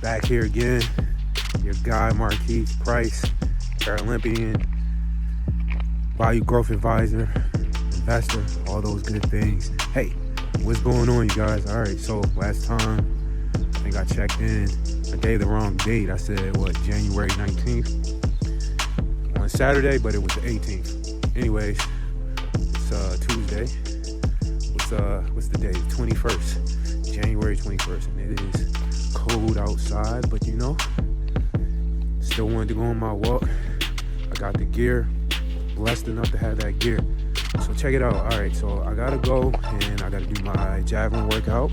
Back here again, your guy Markeith Price, Paralympian, value growth advisor, investor, all those good things. Hey, what's going on, you guys? All right, so last time I think I checked in, I gave the wrong date. I said January 19th on Saturday, but it was the 18th. Anyways, it's Tuesday. What's the date? 21st, January 21st, and it is cold outside, but still wanted to go on my walk. I got the gear, blessed enough to have that gear. So check it out. All right, so I gotta go and I gotta do my Javelin workout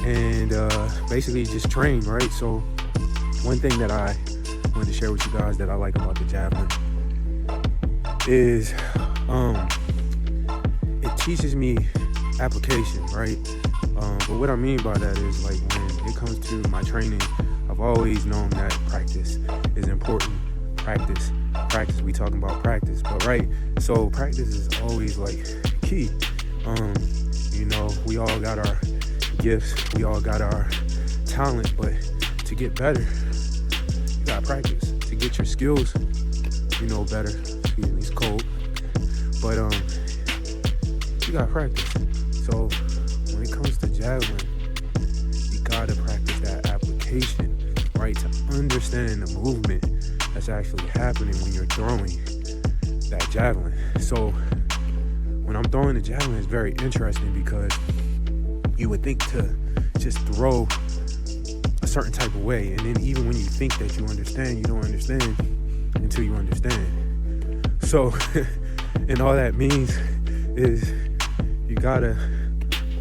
and basically just train, right? So one thing that I wanted to share with you guys that I like about the Javelin is it teaches me application, right? But what I mean by that is, like, when it comes to my training, I've always known that practice is important. Practice. We talking about practice, but right? So practice is always like key. We all got our gifts, we all got our talent, but to get better, you gotta practice. To get your skills, better. Excuse me, it's cold, but you gotta practice. So when it comes to Javelin, you gotta practice that application, right? To understand the movement that's actually happening when you're throwing that Javelin. So when I'm throwing the Javelin, it's very interesting because you would think to just throw a certain type of way, and then even when you think that you understand, you don't understand until you understand. So and all that means is you gotta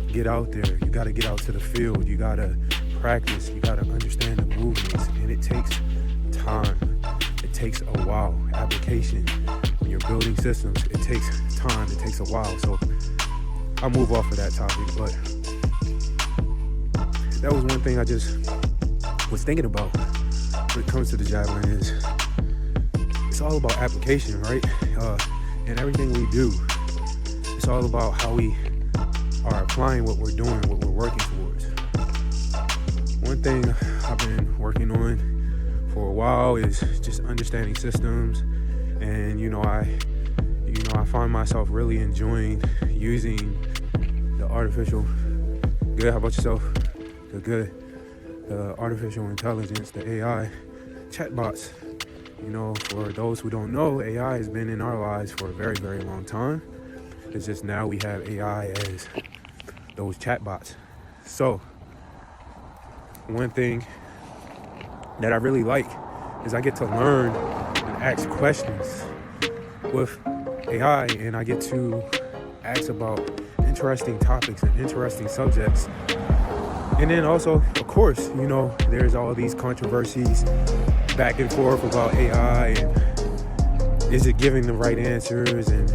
get out there, you gotta get out to the field, you gotta practice, you gotta understand the movements, and it takes time. It takes a while. Application, when you're building systems, it takes time, it takes a while. So I'll move off of that topic, but that was one thing I just was thinking about when it comes to the Javelin is it's all about application, right? And everything we do, it's all about how we are applying what we're doing, what we're working towards. One thing I've been working on for a while is just understanding systems, and I find myself really enjoying using the artificial. Good. How about yourself? Good. The artificial intelligence, the AI chatbots. For those who don't know, AI has been in our lives for a very, very long time. It's just now we have AI as those chatbots. So one thing that I really like is I get to learn and ask questions with AI, and I get to ask about interesting topics and interesting subjects. And then also, of course, there's all these controversies back and forth about AI and is it giving the right answers and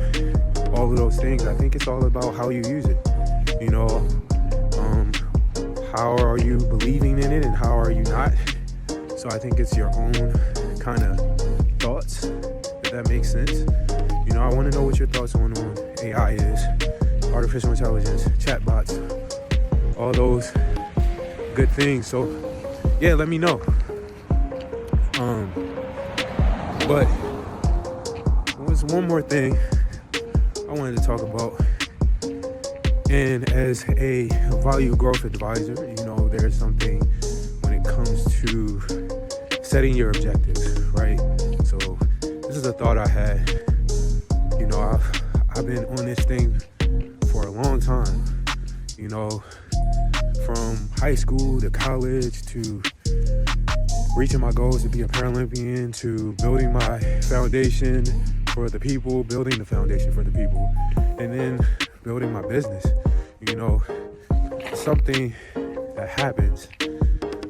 all of those things. I think it's all about how you use it. How are you believing in it and how are you not? So I think it's your own kind of thoughts, if that makes sense. I want to know what your thoughts on AI is, artificial intelligence, chatbots, all those good things. So yeah, let me know. But there was one more thing I wanted to talk about. And as a value growth advisor, there's something when it comes to setting your objectives, right? So this is a thought I had. I've been on this thing for a long time, from high school to college to reaching my goals to be a Paralympian to building my foundation for the people, building the foundation for the people, and then building my business. Something that happens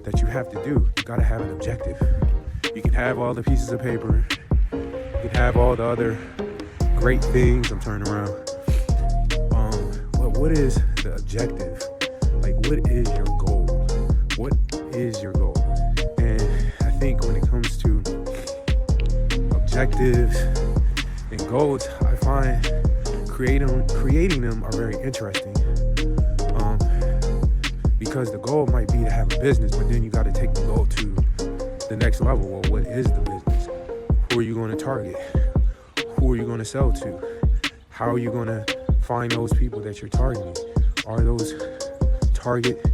that you have to do. You gotta have an objective. You can have all the pieces of paper, you can have all the other great things. I'm turning around. But what is the objective? Like, what is your goal? What is your goal? And I think when it comes to objectives and goals, I find creating them are very interesting. because the goal might be to have a business, but then you got to take the goal to the next level. Well, what is the business? Who are you going to target? Who are you going to sell to? How are you going to find those people that you're targeting? Are those target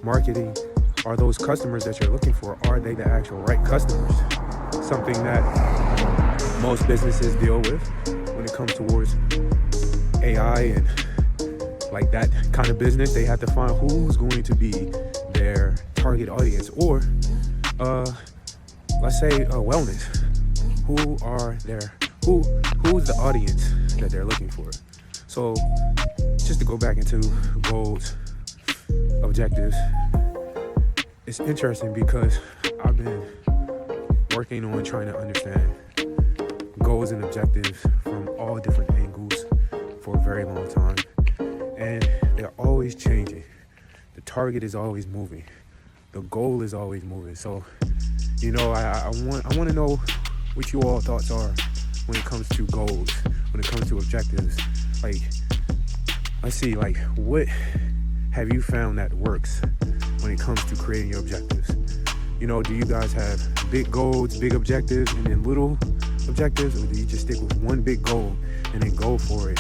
marketing, are those customers that you're looking for, are they the actual right customers? Something that most businesses deal with when it comes towards AI and like that kind of business. They have to find who's going to be their target audience, or let's say wellness. Who's the audience that they're looking for? So just to go back into goals, objectives, it's interesting because I've been working on trying to understand goals and objectives from all different angles for a very long time, and they're always changing. The target is always moving. The goal is always moving. So, I want to know what you all thoughts are when it comes to goals, when it comes to objectives. Like, let's see, like, what have you found that works when it comes to creating your objectives? Do you guys have big goals, big objectives, and then little objectives, or do you just stick with one big goal and then go for it?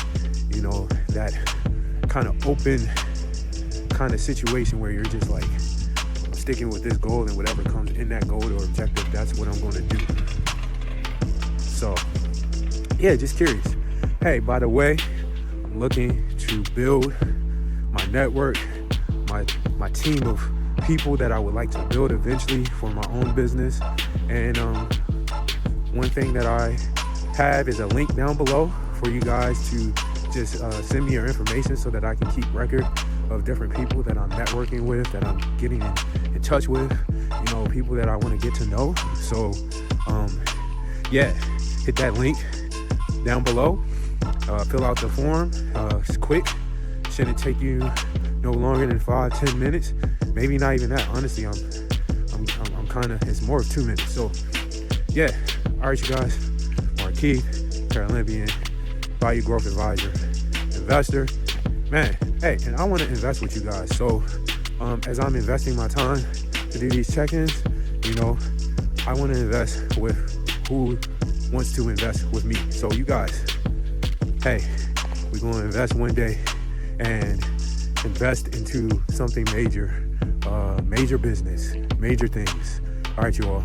That kind of open kind of situation where you're just like, I'm sticking with this goal, and whatever comes in that goal or objective, that's what I'm going to do. So, yeah, just curious. Hey, by the way, I'm looking to build my network, my team of people that I would like to build eventually for my own business. And one thing that I have is a link down below for you guys to just send me your information so that I can keep record of different people that I'm networking with, that I'm getting in touch with, people that I want to get to know. So, hit that link down below. Fill out the form. It's quick. Shouldn't take you no longer than 5-10 minutes. Maybe not even that. Honestly, I'm kind of, it's more of 2 minutes. So, yeah. All right, you guys. Markeith, Paralympian, Value Growth Advisor, investor. Man, hey, and I want to invest with you guys. So, as I'm investing my time to do these check-ins, I want to invest with who wants to invest with me. So, you guys, hey, we're going to invest one day and invest into something major, major business, major things. All right, you all.